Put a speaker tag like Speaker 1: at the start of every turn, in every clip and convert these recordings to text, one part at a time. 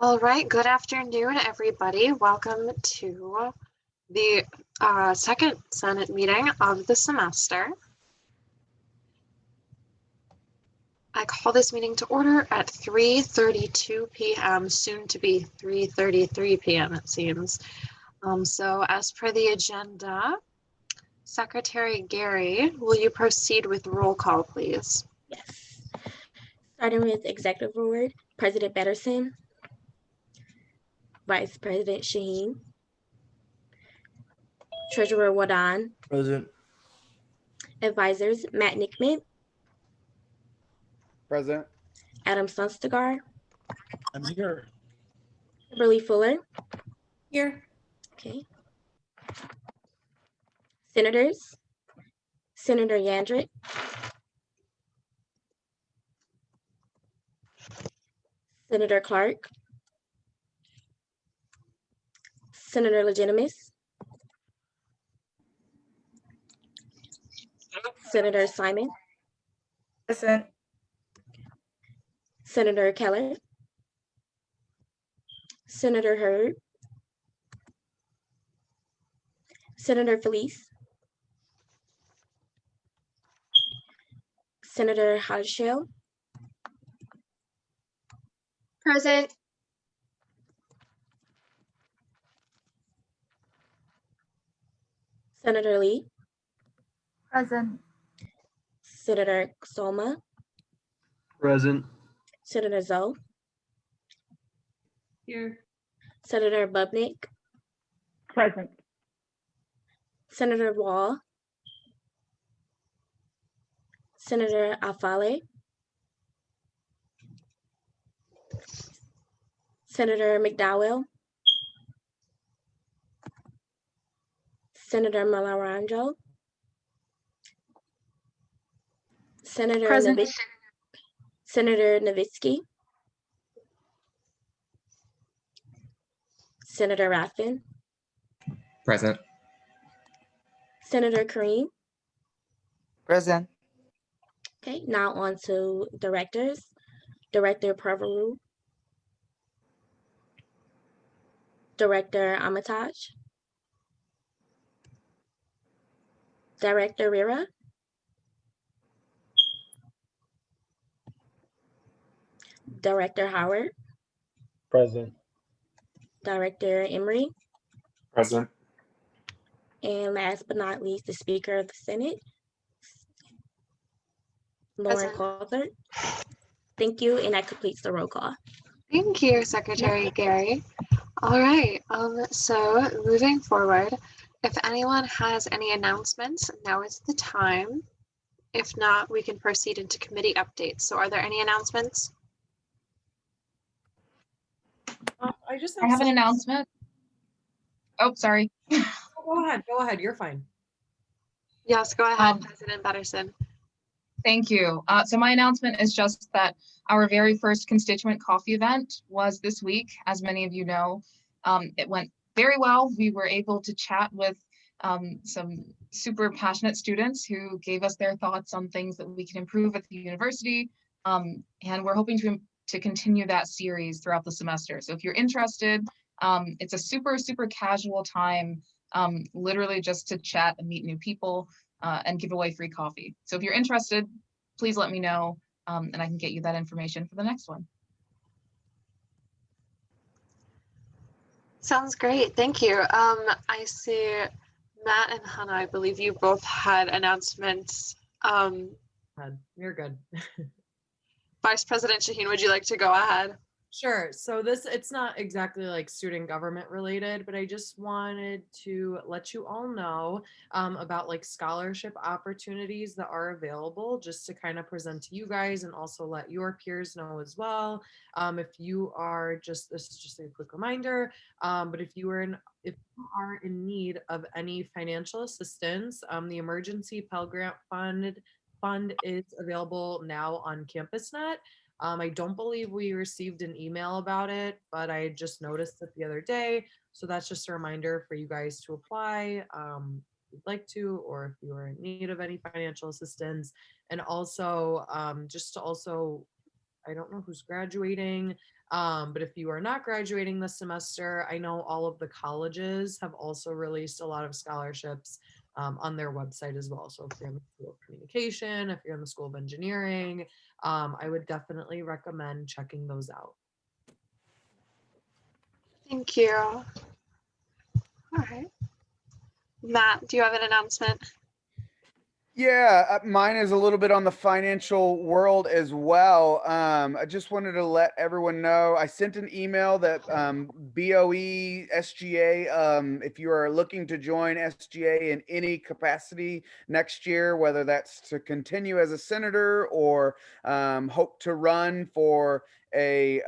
Speaker 1: All right, good afternoon, everybody. Welcome to the second Senate meeting of the semester. I call this meeting to order at 3:32 p.m., soon to be 3:33 p.m., it seems. So as per the agenda, Secretary Gary, will you proceed with roll call, please?
Speaker 2: Yes. Starting with Executive Board, President Betterson, Vice President Shaheen, Treasurer Wadan,
Speaker 3: Present.
Speaker 2: Advisors Matt Nickman,
Speaker 3: Present.
Speaker 2: Adam Sunstegar,
Speaker 3: I'm here.
Speaker 2: Kimberly Fuller.
Speaker 4: Here.
Speaker 2: Okay. Senators, Senator Yandrick, Senator Clark, Senator Legitimus, Senator Simon,
Speaker 4: Present.
Speaker 2: Senator Keller, Senator Hurd, Senator Felice, Senator Hodgeshell,
Speaker 4: Present.
Speaker 2: Senator Lee,
Speaker 4: Present.
Speaker 2: Senator Soma,
Speaker 3: Present.
Speaker 2: Senator Zoe,
Speaker 4: Here.
Speaker 2: Senator Bubnick,
Speaker 4: Present.
Speaker 2: Senator Wall, Senator Afale, Senator McDowell, Senator Malaranjo, Senator
Speaker 4: Present.
Speaker 2: Senator Nowitzki, Senator Raffin,
Speaker 5: Present.
Speaker 2: Senator Kareem.
Speaker 6: Present.
Speaker 2: Okay, now on to directors. Director Pravaru, Director Amataj, Director Rira, Director Howard,
Speaker 3: Present.
Speaker 2: Director Emery,
Speaker 5: Present.
Speaker 2: and last but not least, the Speaker of the Senate, Lauren
Speaker 1: Present.
Speaker 2: Colbert. Thank you, and that completes the roll call.
Speaker 1: Thank you, Secretary Gary. All right, so moving forward, if anyone has any announcements, now is the time. If not, we can proceed into committee updates. So are there any announcements?
Speaker 7: I have an announcement. Oh, sorry.
Speaker 4: Go ahead. You're fine.
Speaker 1: Yes, go ahead, President Betterson.
Speaker 7: Thank you. So my announcement is just that our very first constituent coffee event was this week. As many of you know, it went very well. We were able to chat with some super passionate students who gave us their thoughts on things that we can improve at the university. And we're hoping to continue that series throughout the semester. So if you're interested, it's a super casual time, literally just to chat and meet new people. And give away free coffee. So if you're interested, please let me know, and I can get you that information for the next one.
Speaker 1: Sounds great, thank you. I see Matt and Hannah, I believe you both had announcements.
Speaker 8: You're good.
Speaker 1: Vice President Shaheen, would you like to go ahead?
Speaker 8: Sure. So it's not exactly like student government related, but I just wanted to let you all know about like scholarship opportunities that are available, just to kind of present to you guys and also let your peers know as well. If you are this is just a quick reminder, but if you are in need of any financial assistance, the Emergency Pell Grant Fund is available now on CampusNet. I don't believe we received an email about it, but I just noticed it the other day. So that's just a reminder for you guys to apply if you'd like to, or if you are in need of any financial assistance. And also, just to also I don't know who's graduating, but if you are not graduating this semester, I know all of the colleges have also released a lot of scholarships on their website as well. So if you're in the School of Communication, if you're in the School of Engineering, I would definitely recommend checking those out.
Speaker 1: Thank you. All right. Matt, do you have an announcement?
Speaker 9: Yeah, mine is a little bit on the financial world as well. I just wanted to let everyone know I sent an email that BOE SGA, if you are looking to join SGA in any capacity next year, whether that's to continue as a senator or hope to run for a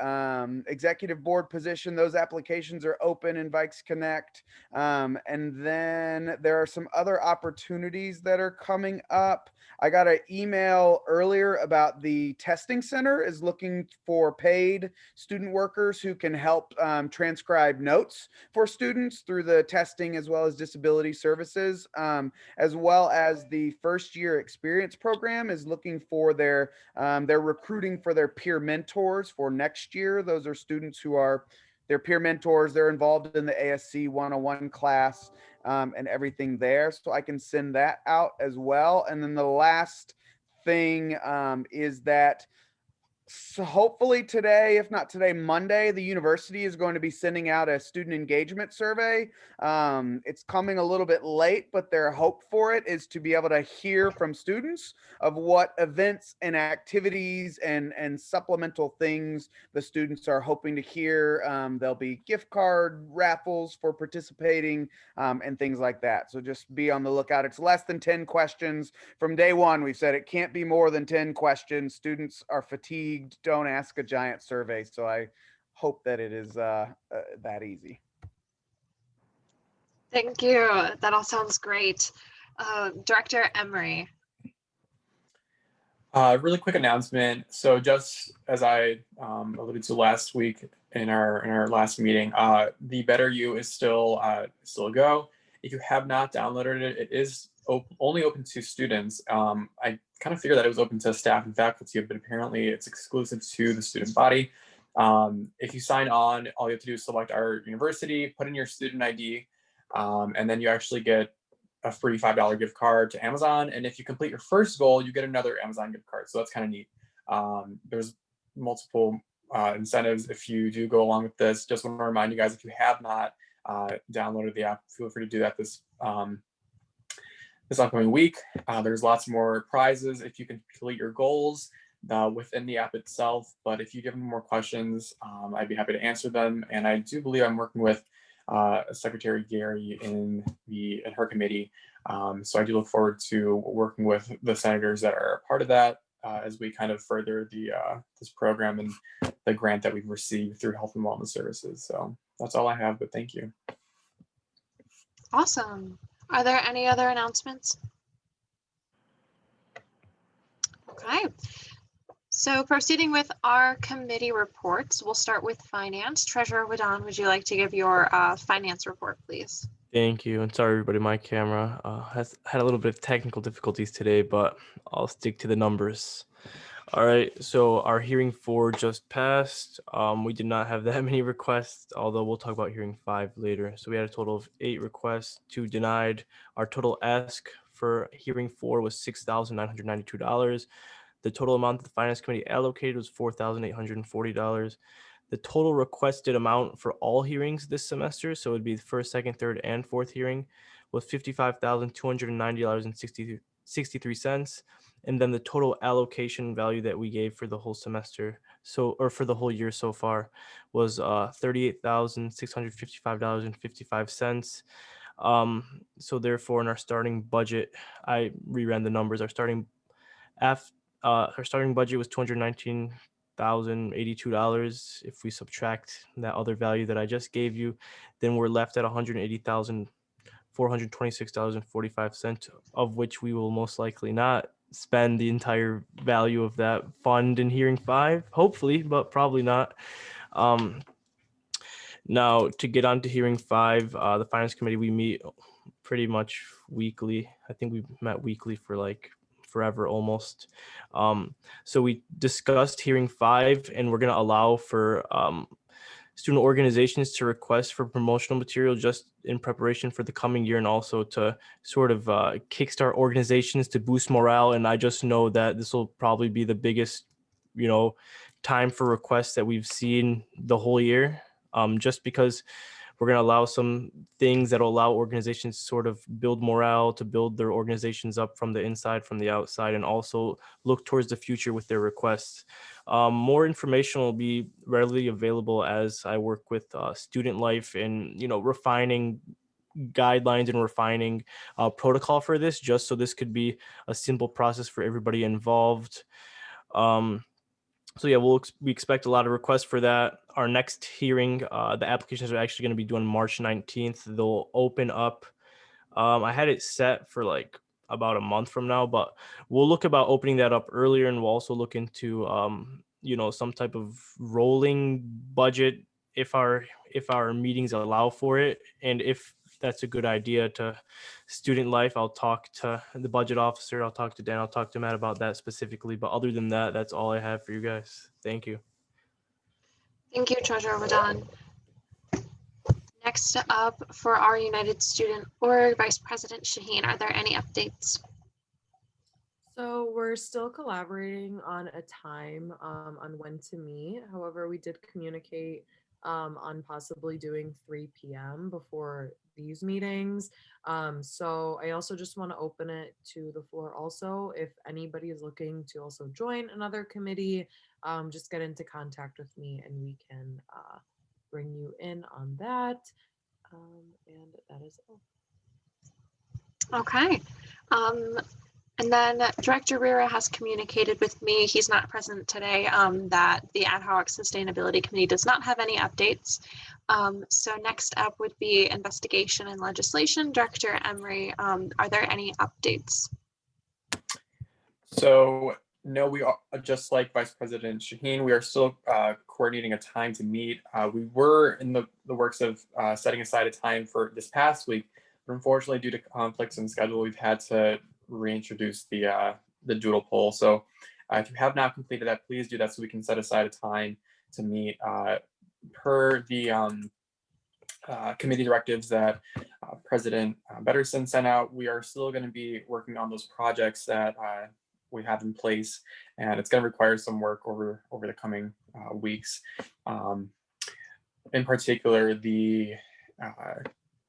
Speaker 9: executive board position, those applications are open in Vikes Connect. And then there are some other opportunities that are coming up. I got an email earlier about the testing center is looking for paid student workers who can help transcribe notes for students through the testing as well as disability services, as well as the first year experience program is looking for they're recruiting for their peer mentors for next year. Those are students who are their peer mentors. They're involved in the ASC 101 class and everything there. So I can send that out as well. And then the last thing is that so hopefully today, if not today, Monday, the university is going to be sending out a student engagement survey. It's coming a little bit late, but their hope for it is to be able to hear from students of what events and activities and supplemental things the students are hoping to hear. There'll be gift card raffles for participating and things like that. So just be on the lookout. It's less than 10 questions. From day one, we've said it can't be more than 10 questions. Students are fatigued. Don't ask a giant survey. So I hope that it is that easy.
Speaker 1: Thank you. That all sounds great. Director Emery.
Speaker 5: Really quick announcement. So just as I alluded to last week in our last meeting, the Better You is still a go. If you have not downloaded it, it is only open to students. I kind of figured that it was open to staff and faculty, but apparently it's exclusive to the student body. If you sign on, all you have to do is select our university, put in your student ID, and then you actually get a free $5 gift card to Amazon. And if you complete your first goal, you get another Amazon gift card. So that's kind of neat. There's multiple incentives if you do go along with this. Just want to remind you guys, if you have not downloaded the app, feel free to do that this upcoming week. There's lots more prizes if you can complete your goals within the app itself. But if you have any more questions, I'd be happy to answer them. And I do believe I'm working with Secretary Gary in her committee. So I do look forward to working with the senators that are a part of that as we kind of further this program and the grant that we've received through Health and Wellness Services. So that's all I have, but thank you.
Speaker 1: Awesome. Are there any other announcements? Okay. So proceeding with our committee reports, we'll start with finance. Treasurer Wadon, would you like to give your finance report, please?
Speaker 10: Thank you. And sorry, everybody, my camera has had a little bit of technical difficulties today, but I'll stick to the numbers. All right, so our hearing 4 just passed. We did not have that many requests, although we'll talk about hearing 5 later. So we had a total of 8 requests, 2 denied. Our total ask for hearing 4 was $6,992. The total amount that the Finance Committee allocated was $4,840. The total requested amount for all hearings this semester, so it would be the first, second, third, and fourth hearing, was $55,290.63. And then the total allocation value that we gave for the whole semester, or for the whole year so far, was $38,655.55. So therefore, in our starting budget, I reran the numbers. Our starting budget was $219,082. If we subtract that other value that I just gave you, then we're left at $180,426.45, of which we will most likely not spend the entire value of that fund in hearing 5, hopefully, but probably not. Now, to get on to hearing 5, the Finance Committee, we meet pretty much weekly. I think we met weekly for forever almost. So we discussed hearing 5, and we're going to allow for student organizations to request for promotional material just in preparation for the coming year, and also to sort of kickstart organizations to boost morale. And I just know that this will probably be the biggest, time for requests that we've seen the whole year, just because we're going to allow some things that will allow organizations to sort of build morale, to build their organizations up from the inside, from the outside, and also look towards the future with their requests. More information will be readily available as I work with Student Life and, refining guidelines and refining protocol for this, just so this could be a simple process for everybody involved. So yeah, we expect a lot of requests for that. Our next hearing, the applications are actually going to be due on March 19th. They'll open up. I had it set for like about a month from now, but we'll look about opening that up earlier, and we'll also look into some type of rolling budget if our meetings allow for it, and if that's a good idea to Student Life. I'll talk to the budget officer. I'll talk to Dan. I'll talk to Matt about that specifically. But other than that, that's all I have for you guys. Thank you.
Speaker 1: Thank you, Treasurer Ramadan. Next up for our United Student Org, Vice President Shaheen, are there any updates?
Speaker 8: So we're still collaborating on a time on when to meet. However, we did communicate on possibly doing 3 p.m. before these meetings. So I also just want to open it to the floor also. If anybody is looking to also join another committee, just get into contact with me and we can bring you in on that. And that is all.
Speaker 1: Okay. And then Director Rira has communicated with me, he's not present today, that the Ad Hoc Sustainability Committee does not have any updates. So next up would be Investigation and Legislation. Director Emery, are there any updates?
Speaker 5: So no, we are, just like Vice President Shaheen, we are still coordinating a time to meet. We were in the works of setting aside a time for this past week, but unfortunately due to conflicts in schedule, we've had to reintroduce the doodle poll. So if you have not completed that, please do that so we can set aside a time to meet. Per the committee directives that President Betterson sent out, we are still going to be working on those projects that we have in place, and it's going to require some work over the coming weeks. In particular, the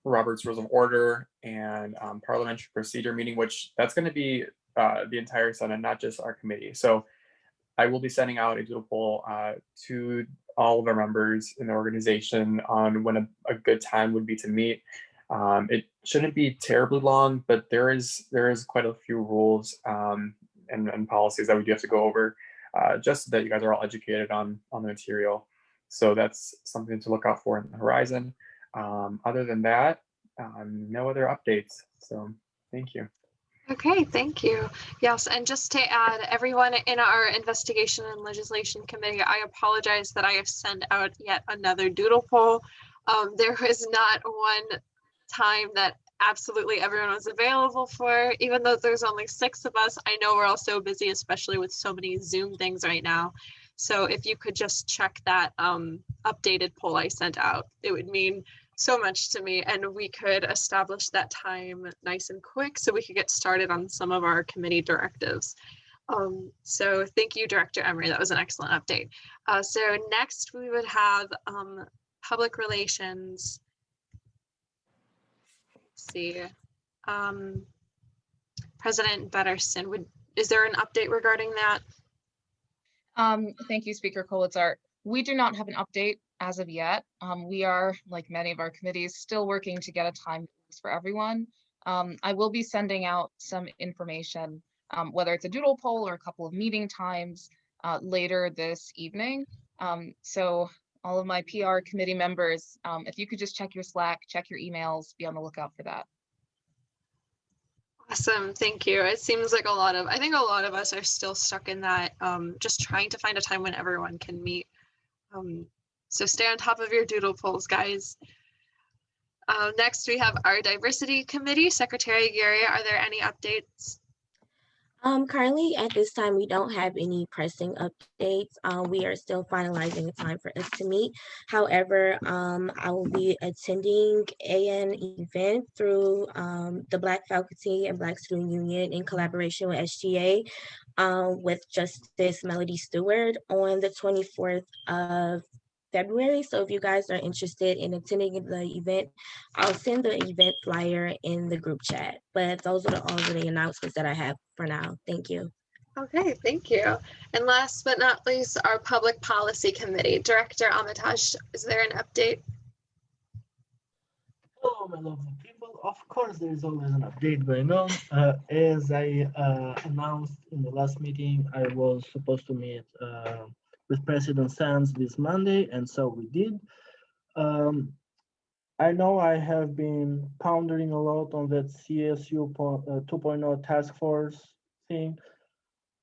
Speaker 5: Robert's Rules of Order and Parliamentary Procedure meeting, which that's going to be the entire Senate, not just our committee. So I will be sending out a doodle poll to all of our members in the organization on when a good time would be to meet. It shouldn't be terribly long, but there is quite a few rules and policies that we do have to go over, just so that you guys are all educated on the material. So that's something to look out for in the horizon. Other than that, no other updates. So thank you.
Speaker 1: Okay, thank you. Yes, and just to add, everyone in our Investigation and Legislation Committee, I apologize that I have sent out yet another doodle poll. There was not one time that absolutely everyone was available for, even though there's only 6 of us. I know we're all so busy, especially with so many Zoom things right now. So if you could just check that updated poll I sent out, it would mean so much to me, and we could establish that time nice and quick so we could get started on some of our committee directives. So thank you, Director Emery. That was an excellent update. So next we would have public relations. Let's see. President Betterson, is there an update regarding that?
Speaker 7: Thank you, Speaker Kolitzar. We do not have an update as of yet. We are, like many of our committees, still working to get a time for everyone. I will be sending out some information, whether it's a doodle poll or a couple of meeting times later this evening. So all of my PR committee members, if you could just check your Slack, check your emails, be on the lookout for that.
Speaker 1: Awesome, thank you. It seems like I think a lot of us are still stuck in that, just trying to find a time when everyone can meet. So stay on top of your doodle polls, guys. Next, we have our Diversity Committee. Secretary Aguirre, are there any updates?
Speaker 2: Currently at this time, we don't have any pressing updates. We are still finalizing a time for us to meet. However, I will be attending an event through the Black Faculty and Black Student Union in collaboration with SGA with Justice Melody Stewart on the 24th of February. So if you guys are interested in attending the event, I'll send the event flyer in the group chat. But those are all of the announcements that I have for now. Thank you.
Speaker 1: Okay, thank you. And last but not least, our Public Policy Committee. Director Armitage, is there an update?
Speaker 3: Hello, my lovely people. Of course, there is always an update going on. As I announced in the last meeting, I was supposed to meet with President Sands this Monday, and so we did. I know I have been pondering a lot on that CSU 2.0 task force thing,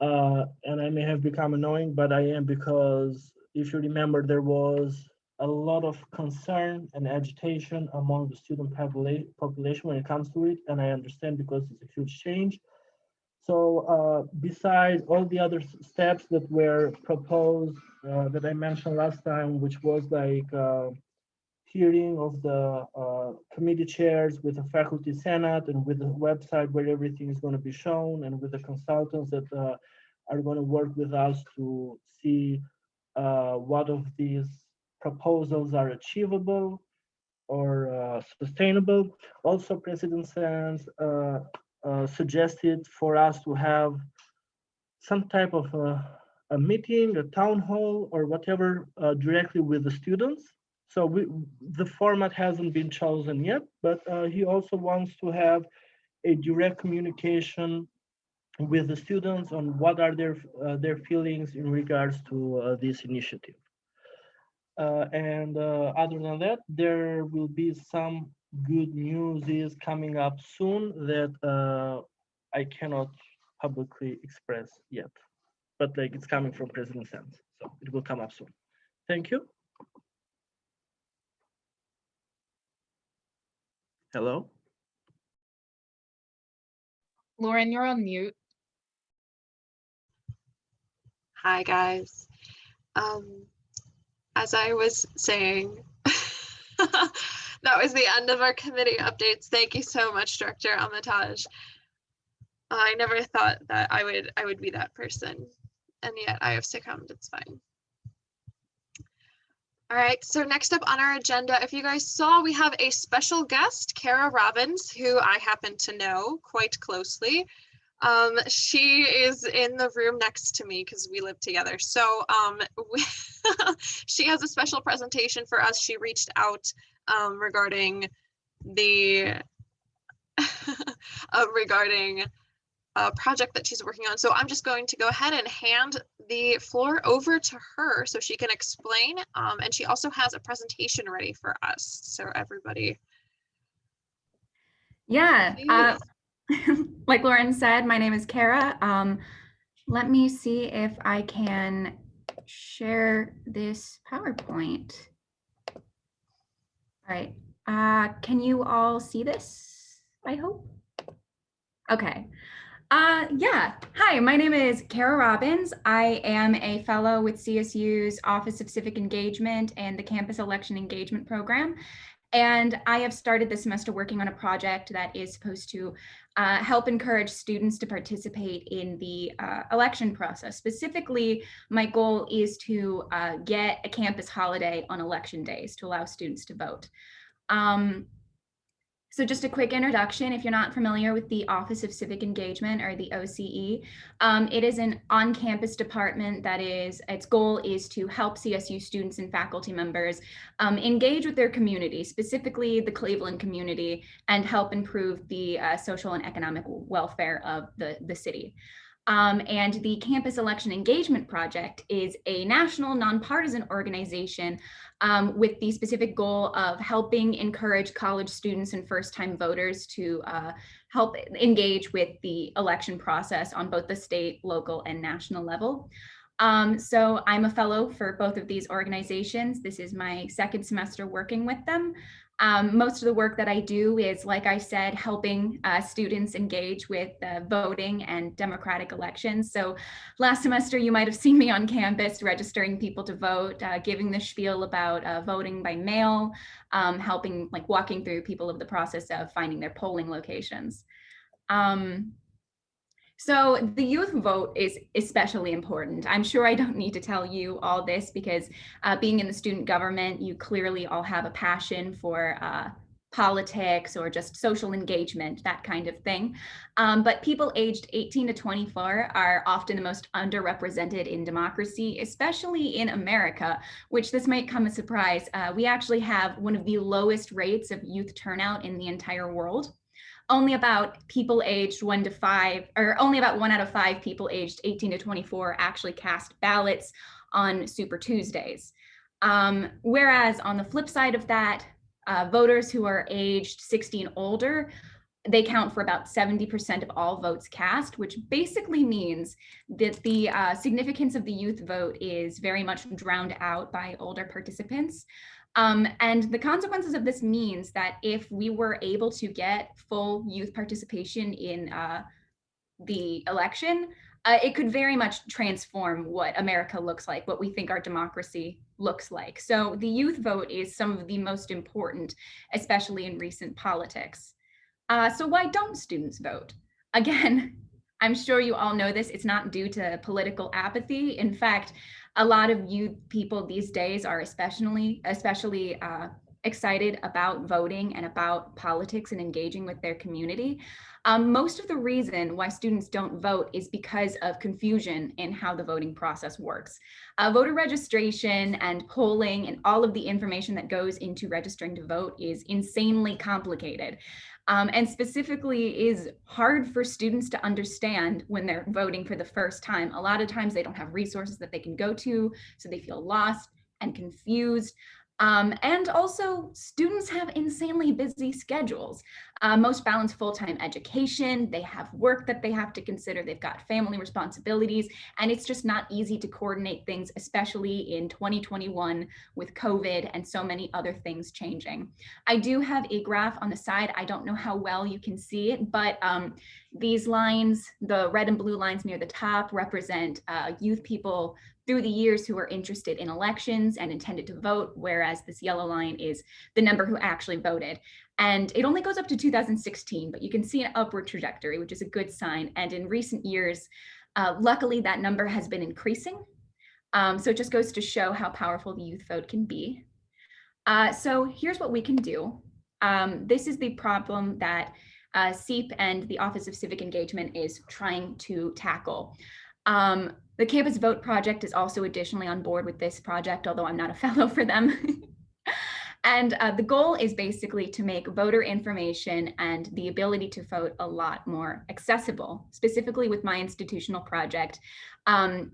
Speaker 3: and I may have become annoying, but I am, because if you remember, there was a lot of concern and agitation among the student population when it comes to it, and I understand because it's a huge change. So besides all the other steps that were proposed that I mentioned last time, which was like hearing of the committee chairs with the faculty senate and with the website where everything is going to be shown, and with the consultants that are going to work with us to see what of these proposals are achievable or sustainable. Also, President Sands suggested for us to have some type of a meeting, a town hall, or whatever directly with the students. So the format hasn't been chosen yet, but he also wants to have a direct communication with the students on what are their feelings in regards to this initiative. And other than that, there will be some good news is coming up soon that I cannot publicly express yet, but like it's coming from President Sands, so it will come up soon. Thank you. Hello?
Speaker 7: Lauren, you're on mute.
Speaker 1: Hi, guys. As I was saying, that was the end of our committee updates. Thank you so much, Director Armitage. I never thought that I would be that person, and yet I have succumbed. It's fine. All right, so next up on our agenda, if you guys saw, we have a special guest, Kara Robbins, who I happen to know quite closely. She is in the room next to me because we live together. So she has a special presentation for us. She reached out regarding the regarding a project that she's working on. So I'm just going to go ahead and hand the floor over to her so she can explain. And she also has a presentation ready for us. So everybody.
Speaker 11: Yeah. Like Lauren said, my name is Kara. Let me see if I can share this PowerPoint. All right. Can you all see this, I hope? Okay. Yeah. Hi, my name is Kara Robbins. I am a fellow with CSU's Office of Civic Engagement and the Campus Election Engagement Program. And I have started this semester working on a project that is supposed to help encourage students to participate in the election process. Specifically, my goal is to get a campus holiday on election days to allow students to vote. So just a quick introduction, if you're not familiar with the Office of Civic Engagement, or the OCE, it is an on-campus department that its goal is to help CSU students and faculty members engage with their community, specifically the Cleveland community, and help improve the social and economic welfare of the city. And the Campus Election Engagement Project is a national nonpartisan organization with the specific goal of helping encourage college students and first-time voters to help engage with the election process on both the state, local, and national level. So I'm a fellow for both of these organizations. This is my second semester working with them. Most of the work that I do is, like I said, helping students engage with voting and democratic elections. So last semester, you might have seen me on campus registering people to vote, giving the spiel about voting by mail, helping, like, walking through people of the process of finding their polling locations. So the youth vote is especially important. I'm sure I don't need to tell you all this because being in the student government, you clearly all have a passion for politics or just social engagement, that kind of thing. But people aged 18 to 24 are often the most underrepresented in democracy, especially in America, which this might come as a surprise. We actually have one of the lowest rates of youth turnout in the entire world. Only about people aged 1 to 5, or only about 1 out of 5 people aged 18 to 24 actually cast ballots on Super Tuesdays. Whereas on the flip side of that, voters who are aged 60 and older, they count for about 70% of all votes cast, which basically means that the significance of the youth vote is very much drowned out by older participants. And the consequences of this means that if we were able to get full youth participation in the election, it could very much transform what America looks like, what we think our democracy looks like. So the youth vote is some of the most important, especially in recent politics. So why don't students vote? Again, I'm sure you all know this. It's not due to political apathy. In fact, a lot of youth people these days are especially excited about voting and about politics and engaging with their community. Most of the reason why students don't vote is because of confusion in how the voting process works. Voter registration and polling and all of the information that goes into registering to vote is insanely complicated. And specifically is hard for students to understand when they're voting for the first time. A lot of times they don't have resources that they can go to, so they feel lost and confused. And also, students have insanely busy schedules. Most balance full-time education, they have work that they have to consider, they've got family responsibilities, and it's just not easy to coordinate things, especially in 2021 with COVID and so many other things changing. I do have a graph on the side. I don't know how well you can see it, but these lines, the red and blue lines near the top, represent youth people through the years who are interested in elections and intended to vote, whereas this yellow line is the number who actually voted. And it only goes up to 2016, but you can see an upward trajectory, which is a good sign. And in recent years, luckily that number has been increasing. So it just goes to show how powerful the youth vote can be. So here's what we can do. This is the problem that CEEP and the Office of Civic Engagement is trying to tackle. The Campus Vote Project is also additionally on board with this project, although I'm not a fellow for them. And the goal is basically to make voter information and the ability to vote a lot more accessible, specifically with my institutional project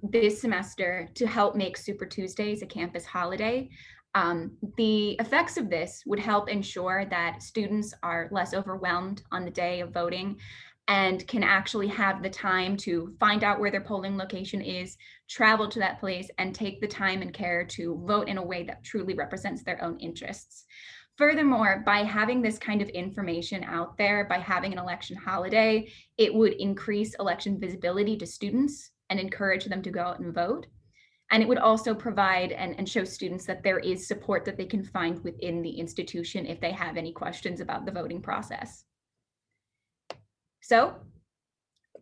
Speaker 11: this semester to help make Super Tuesdays a campus holiday. The effects of this would help ensure that students are less overwhelmed on the day of voting and can actually have the time to find out where their polling location is, travel to that place, and take the time and care to vote in a way that truly represents their own interests. Furthermore, by having this kind of information out there, by having an election holiday, it would increase election visibility to students and encourage them to go out and vote. And it would also provide and show students that there is support that they can find within the institution if they have any questions about the voting process. So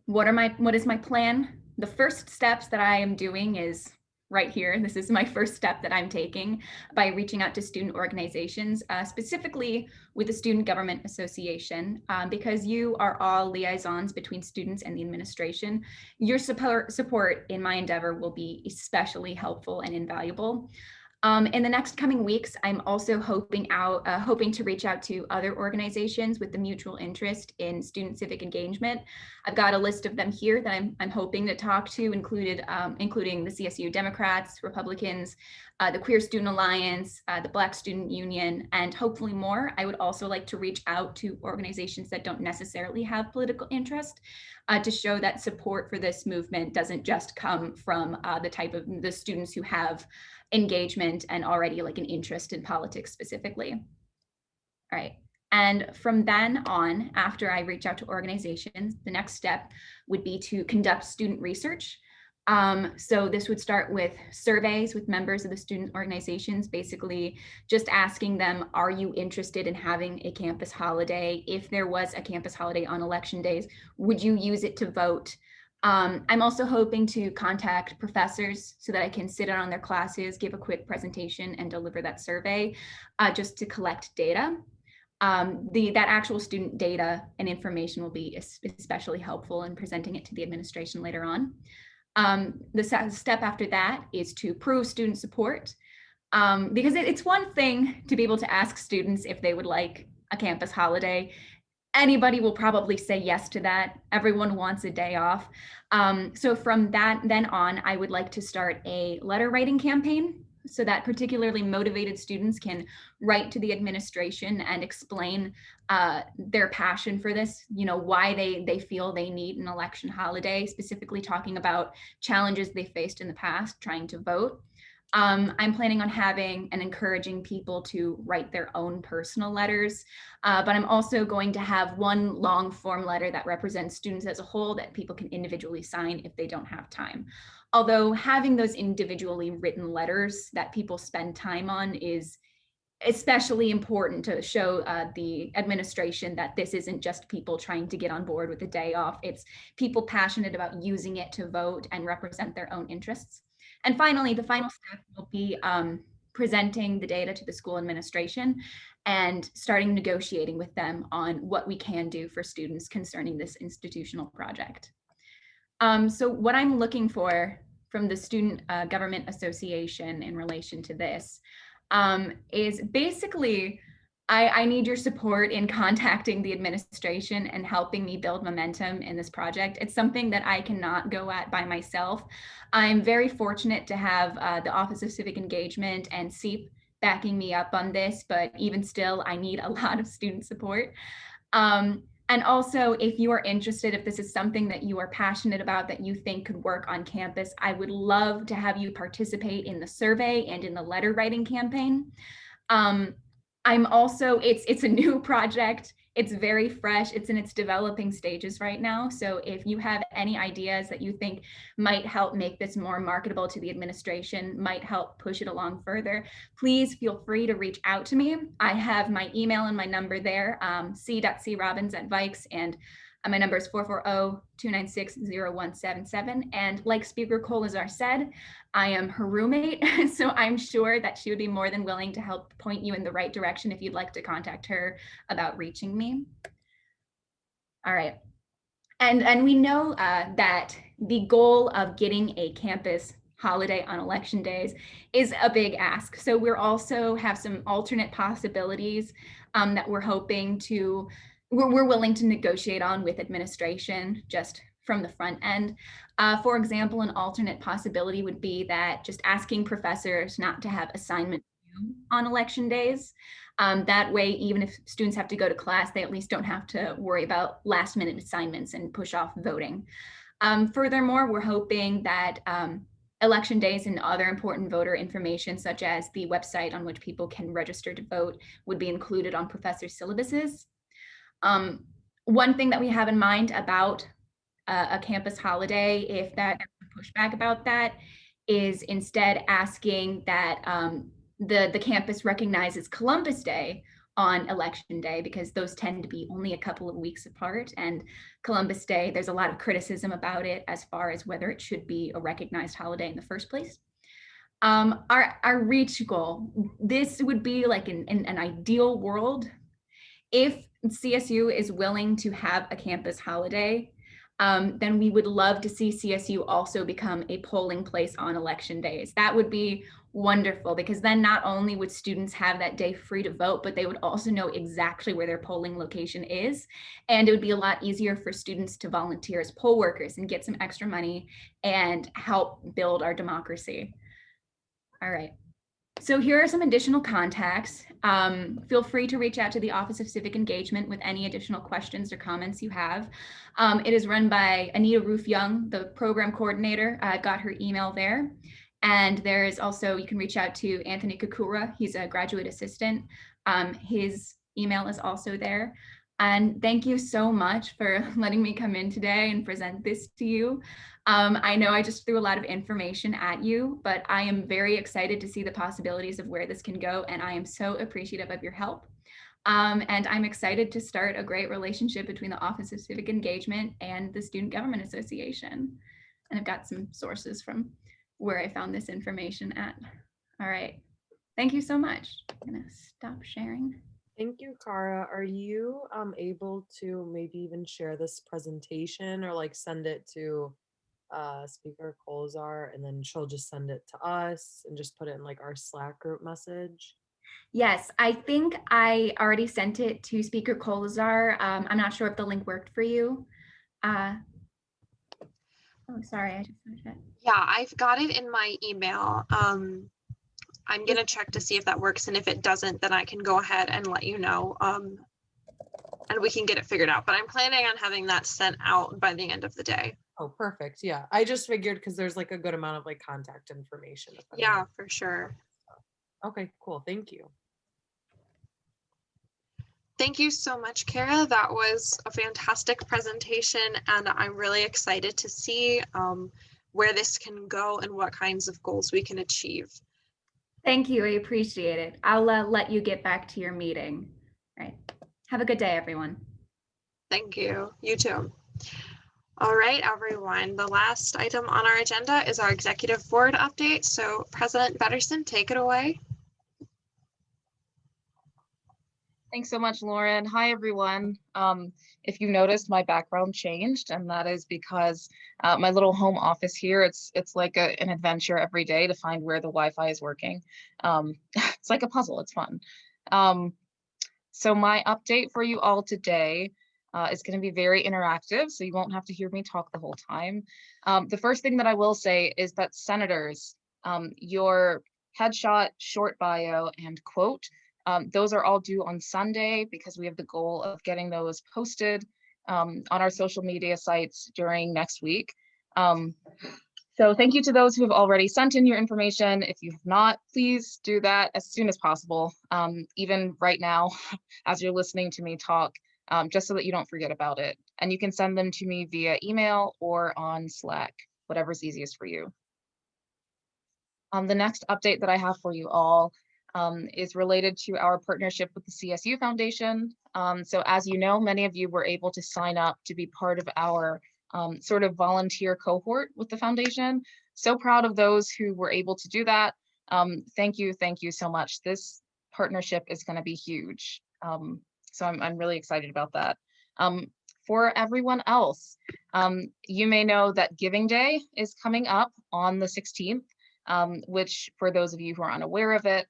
Speaker 11: what is my plan? The first steps that I am doing is right here. This is my first step that I'm taking by reaching out to student organizations, specifically with the Student Government Association, because you are all liaisons between students and the administration. Your support in my endeavor will be especially helpful and invaluable. In the next coming weeks, I'm also hoping to reach out to other organizations with the mutual interest in student civic engagement. I've got a list of them here that I'm hoping to talk to, including the CSU Democrats, Republicans, the Queer Student Alliance, the Black Student Union, and hopefully more. I would also like to reach out to organizations that don't necessarily have political interest to show that support for this movement doesn't just come from the students who have engagement and already like an interest in politics specifically. All right. And from then on, after I reach out to organizations, the next step would be to conduct student research. So this would start with surveys with members of the student organizations, basically just asking them, are you interested in having a campus holiday? If there was a campus holiday on election days, would you use it to vote? I'm also hoping to contact professors so that I can sit in on their classes, give a quick presentation and deliver that survey just to collect data. That actual student data and information will be especially helpful in presenting it to the administration later on. The step after that is to prove student support, because it's one thing to be able to ask students if they would like a campus holiday. Anybody will probably say yes to that. Everyone wants a day off. So from that then on, I would like to start a letter writing campaign so that particularly motivated students can write to the administration and explain their passion for this, why they feel they need an election holiday, specifically talking about challenges they faced in the past trying to vote. I'm planning on having and encouraging people to write their own personal letters, but I'm also going to have one long form letter that represents students as a whole that people can individually sign if they don't have time. Although having those individually written letters that people spend time on is especially important to show the administration that this isn't just people trying to get on board with a day off. It's people passionate about using it to vote and represent their own interests. And finally, the final step will be presenting the data to the school administration and starting negotiating with them on what we can do for students concerning this institutional project. So what I'm looking for from the Student Government Association in relation to this is basically, I need your support in contacting the administration and helping me build momentum in this project. It's something that I cannot go at by myself. I'm very fortunate to have the Office of Civic Engagement and CEEP backing me up on this, but even still, I need a lot of student support. And also, if you are interested, if this is something that you are passionate about that you think could work on campus, I would love to have you participate in the survey and in the letter writing campaign. I'm also, it's a new project. It's very fresh. It's in its developing stages right now. So if you have any ideas that you think might help make this more marketable to the administration, might help push it along further, please feel free to reach out to me. I have my email and my number there, c.crobbins@vikes, and my number is 440-296-0177. And like Speaker Kolazar said, I am her roommate, so I'm sure that she would be more than willing to help point you in the right direction if you'd like to contact her about reaching me. All right. And we know that the goal of getting a campus holiday on election days is a big ask. So we're also have some alternate possibilities that we're hoping to we're willing to negotiate on with administration just from the front end. For example, an alternate possibility would be that just asking professors not to have assignment on election days. That way, even if students have to go to class, they at least don't have to worry about last minute assignments and push off voting. Furthermore, we're hoping that election days and other important voter information, such as the website on which people can register to vote, would be included on professor syllabuses. One thing that we have in mind about a campus holiday, if that pushback about that, is instead asking that the campus recognizes Columbus Day on election day, because those tend to be only a couple of weeks apart. And Columbus Day, there's a lot of criticism about it as far as whether it should be a recognized holiday in the first place. Our reach goal, this would be like an ideal world. If CSU is willing to have a campus holiday, then we would love to see CSU also become a polling place on election days. That would be wonderful, because then not only would students have that day free to vote, but they would also know exactly where their polling location is. And it would be a lot easier for students to volunteer as poll workers and get some extra money and help build our democracy. All right. So here are some additional contacts. Feel free to reach out to the Office of Civic Engagement with any additional questions or comments you have. It is run by Anita Roof Young, the program coordinator. I got her email there. And there is also, you can reach out to Anthony Kakura. He's a graduate assistant. His email is also there. And thank you so much for letting me come in today and present this to you. I know I just threw a lot of information at you, but I am very excited to see the possibilities of where this can go. And I am so appreciative of your help. And I'm excited to start a great relationship between the Office of Civic Engagement and the Student Government Association. And I've got some sources from where I found this information at. All right. Thank you so much. I'm gonna stop sharing.
Speaker 8: Thank you, Cara. Are you able to maybe even share this presentation or like send it to Speaker Colzar, and then she'll just send it to us and just put it in like our Slack group message?
Speaker 11: Yes, I think I already sent it to Speaker Colzar. I'm not sure if the link worked for you. Oh, sorry, I just found it.
Speaker 1: Yeah, I've got it in my email. I'm gonna check to see if that works, and if it doesn't, then I can go ahead and let you know, and we can get it figured out. But I'm planning on having that sent out by the end of the day.
Speaker 8: Oh, perfect. Yeah, I just figured because there's like a good amount of like contact information.
Speaker 1: Yeah, for sure.
Speaker 8: Okay, cool. Thank you.
Speaker 1: Thank you so much, Kara. That was a fantastic presentation, and I'm really excited to see where this can go and what kinds of goals we can achieve.
Speaker 11: Thank you. I appreciate it. I'll let you get back to your meeting. All right. Have a good day, everyone.
Speaker 1: Thank you. You too. All right, everyone. The last item on our agenda is our executive board update. So President Betterson, take it away.
Speaker 7: Thanks so much, Lauren. Hi, everyone. If you noticed, my background changed, and that is because my little home office here, it's like an adventure every day to find where the Wi-Fi is working. It's like a puzzle. It's fun. So my update for you all today is going to be very interactive, so you won't have to hear me talk the whole time. The first thing that I will say is that senators, your headshot, short bio, and quote, those are all due on Sunday, because we have the goal of getting those posted on our social media sites during next week. So thank you to those who have already sent in your information. If you have not, please do that as soon as possible, even right now as you're listening to me talk, just so that you don't forget about it. And you can send them to me via email or on Slack, whatever's easiest for you. The next update that I have for you all is related to our partnership with the CSU Foundation. So as you know, many of you were able to sign up to be part of our sort of volunteer cohort with the foundation. So proud of those who were able to do that. Thank you so much. This partnership is going to be huge. So I'm really excited about that. For everyone else, you may know that Giving Day is coming up on the 16th, which for those of you who are unaware of it,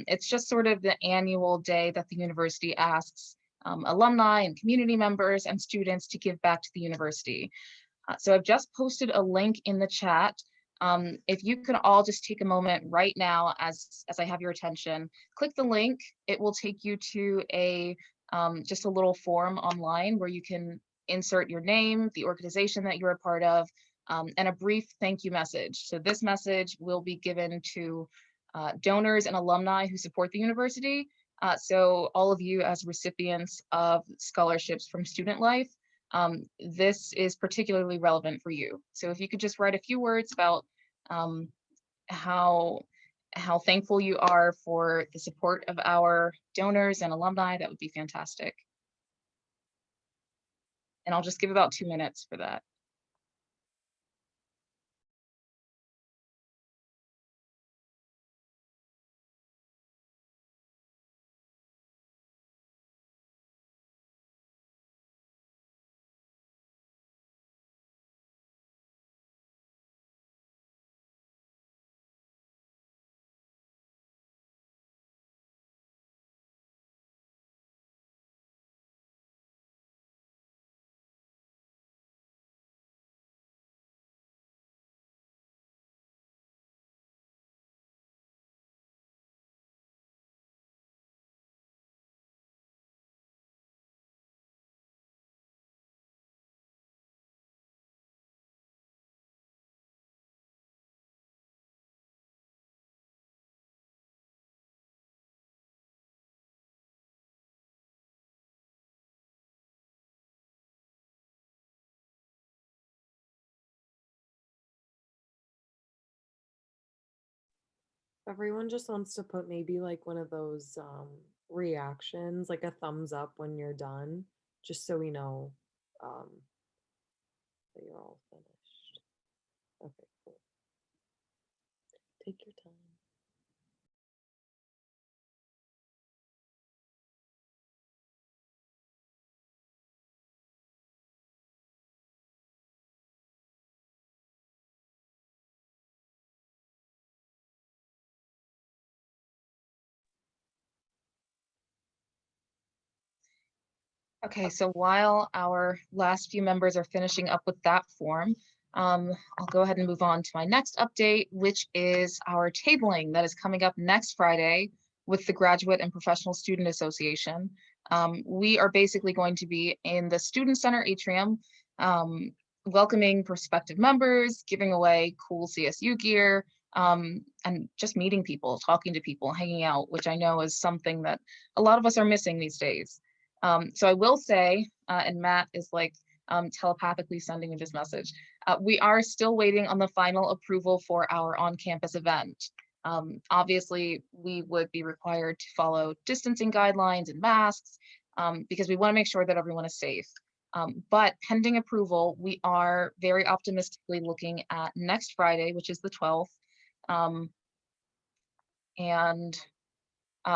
Speaker 7: it's just sort of the annual day that the university asks alumni and community members and students to give back to the university. So I've just posted a link in the chat. If you can all just take a moment right now as I have your attention, click the link. It will take you to a just a little form online where you can insert your name, the organization that you're a part of, and a brief thank you message. So this message will be given to donors and alumni who support the university. So all of you as recipients of scholarships from Student Life, this is particularly relevant for you. So if you could just write a few words about how thankful you are for the support of our donors and alumni, that would be fantastic. And I'll just give about 2 minutes for that.
Speaker 8: everyone just wants to put maybe like one of those reactions, like a thumbs up when you're done, just so we know that you're all finished. Okay, cool. Take your time.
Speaker 7: Okay, so while our last few members are finishing up with that form, I'll go ahead and move on to my next update, which is our tabling that is coming up next Friday with the Graduate and Professional Student Association. We are basically going to be in the Student Center atrium, welcoming prospective members, giving away cool CSU gear, and just meeting people, talking to people, hanging out, which I know is something that a lot of us are missing these days. So I will say, and Matt is like telepathically sending me this message, we are still waiting on the final approval for our on-campus event. Obviously, we would be required to follow distancing guidelines and masks because we want to make sure that everyone is safe. But pending approval, we are very optimistically looking at next Friday, which is the 12th.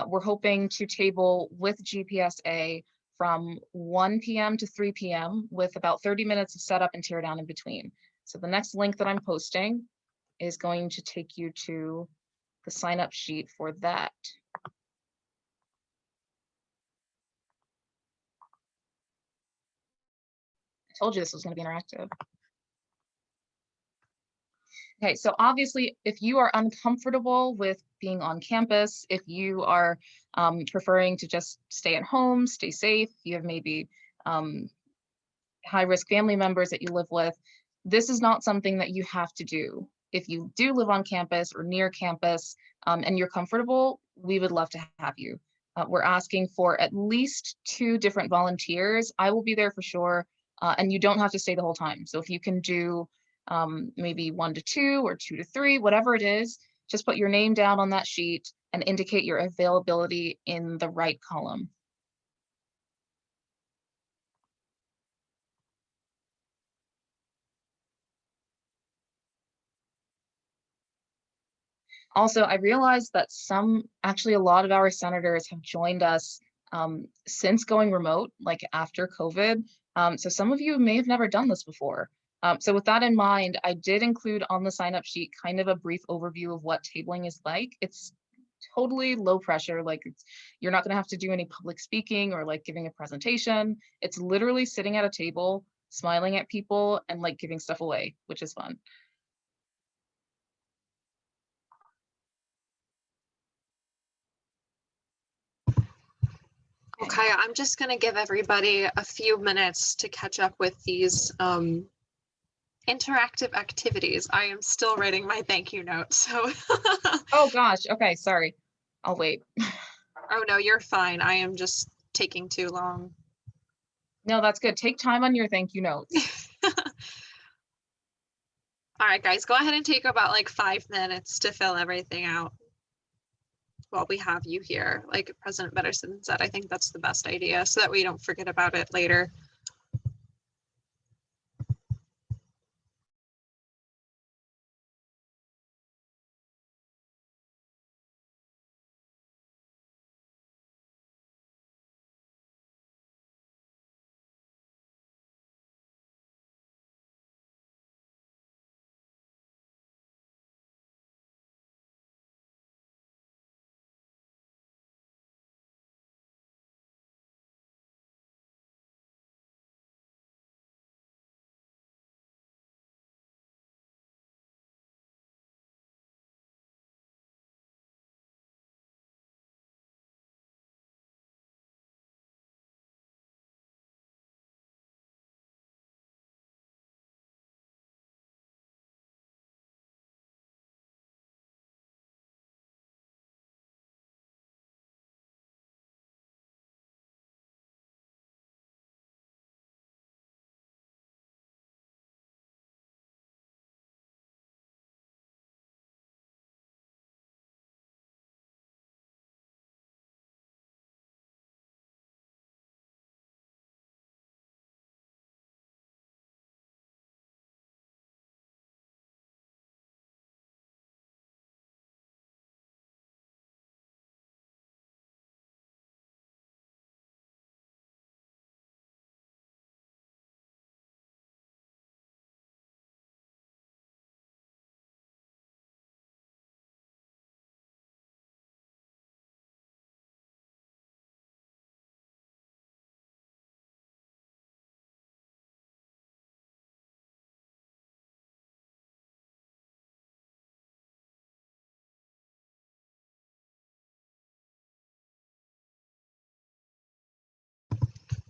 Speaker 7: We're hoping to table with GPSA from 1 p.m. to 3 p.m. with about 30 minutes of setup and tear down in between. So the next link that I'm posting is going to take you to the sign up sheet for that. I told you this was going to be interactive. Okay, so obviously, if you are uncomfortable with being on campus, if you are preferring to just stay at home, stay safe, you have maybe high-risk family members that you live with, this is not something that you have to do. If you do live on campus or near campus and you're comfortable, we would love to have you. We're asking for at least 2 different volunteers. I will be there for sure, and you don't have to stay the whole time. So if you can do maybe 1 to 2 or 2 to 3, whatever it is, just put your name down on that sheet and indicate your availability in the right column. Also, I realized that actually a lot of our senators have joined us since going remote, like after COVID. So some of you may have never done this before. So with that in mind, I did include on the sign up sheet kind of a brief overview of what tabling is like. It's totally low pressure, like you're not gonna have to do any public speaking or like giving a presentation. It's literally sitting at a table, smiling at people and like giving stuff away, which is fun.
Speaker 1: Okay, I'm just gonna give everybody a few minutes to catch up with these interactive activities. I am still writing my thank you note, so.
Speaker 7: Oh gosh, okay, sorry. I'll wait.
Speaker 1: Oh no, you're fine. I am just taking too long.
Speaker 7: No, that's good. Take time on your thank you notes.
Speaker 1: All right, guys, go ahead and take about like 5 minutes to fill everything out while we have you here. Like President Betterson said, I think that's the best idea so that we don't forget about it later.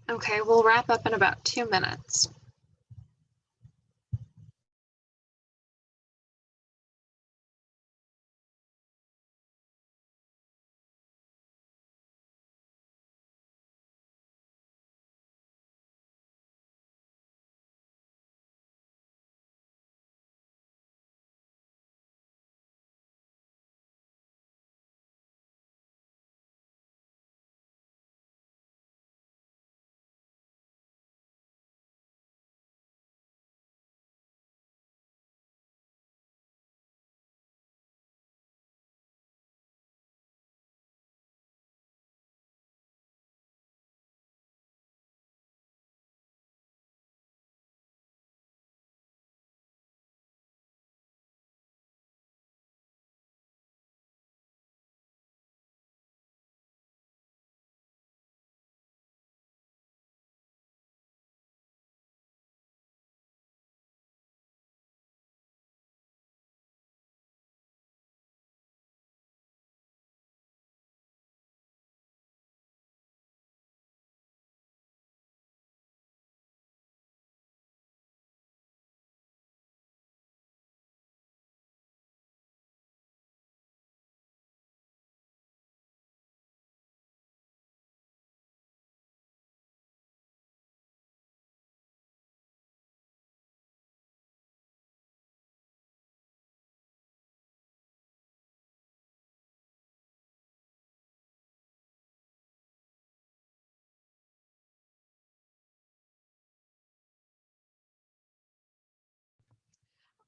Speaker 1: Okay, we'll wrap up in about 2 minutes.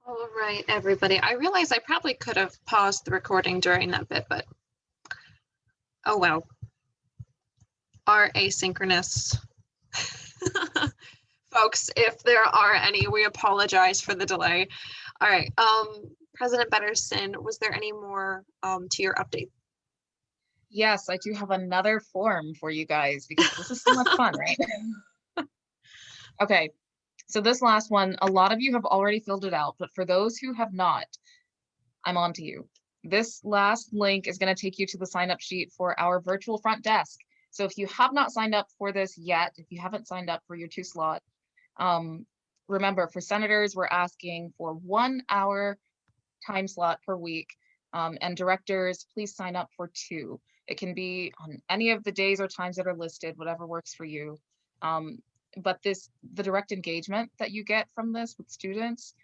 Speaker 1: All right, everybody. I realize I probably could have paused the recording during that bit, but oh well. Our asynchronous folks, if there are any, we apologize for the delay. All right, President Betterson, was there any more to your update?
Speaker 7: Yes, I do have another form for you guys because this is so much fun, right? Okay, so this last one, a lot of you have already filled it out, but for those who have not, I'm on to you. This last link is going to take you to the sign up sheet for our virtual front desk. So if you have not signed up for this yet, if you haven't signed up for your 2 slot, remember for senators, we're asking for 1 hour time slot per week. And directors, please sign up for 2. It can be on any of the days or times that are listed, whatever works for you. But the direct engagement that you get from this with students,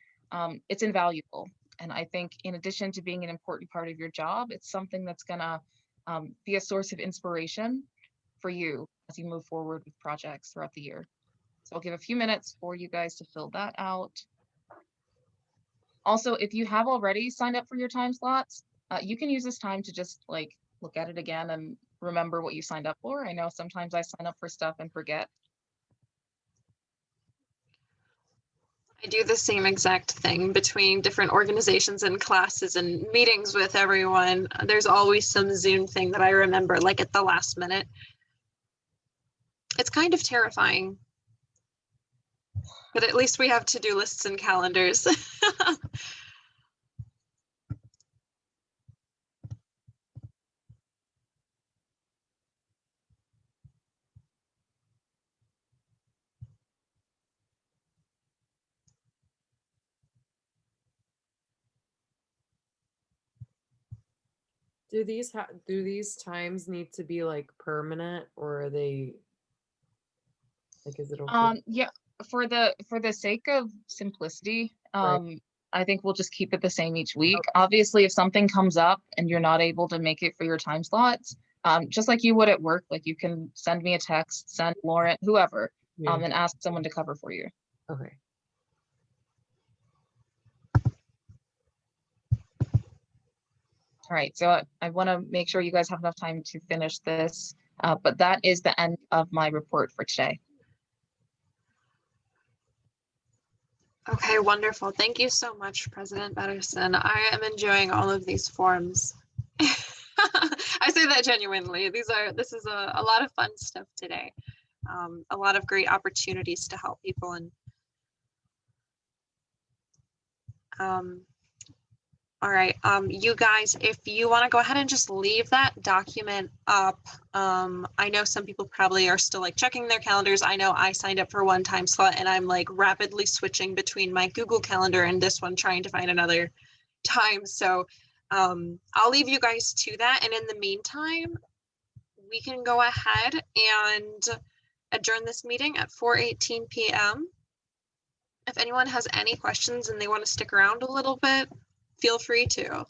Speaker 7: it's invaluable. And I think in addition to being an important part of your job, it's something that's gonna be a source of inspiration for you as you move forward with projects throughout the year. So I'll give a few minutes for you guys to fill that out. Also, if you have already signed up for your time slots, you can use this time to just like look at it again and remember what you signed up for. I know sometimes I sign up for stuff and forget.
Speaker 1: I do the same exact thing between different organizations and classes and meetings with everyone. There's always some Zoom thing that I remember like at the last minute. It's kind of terrifying, but at least we have to-do lists and calendars.
Speaker 8: Do these times need to be like permanent, or are they like, is it okay?
Speaker 7: Yeah, for the sake of simplicity,
Speaker 8: Right.
Speaker 7: I think we'll just keep it the same each week. Obviously, if something comes up and you're not able to make it for your time slots, just like you would at work, like you can send me a text, send Lauren, whoever,
Speaker 8: Yeah.
Speaker 7: and ask someone to cover for you.
Speaker 8: Okay.
Speaker 7: All right, so I want to make sure you guys have enough time to finish this, but that is the end of my report for today.
Speaker 1: Okay, wonderful. Thank you so much, President Betterson. I am enjoying all of these forms. I say that genuinely. This is a lot of fun stuff today. A lot of great opportunities to help people, and All right, you guys, if you want to go ahead and just leave that document up, I know some people probably are still like checking their calendars. I know I signed up for one time slot and I'm like rapidly switching between my Google Calendar and this one, trying to find another time. So I'll leave you guys to that. And in the meantime, we can go ahead and adjourn this meeting at 4:18 p.m. If anyone has any questions and they want to stick around a little bit, feel free to.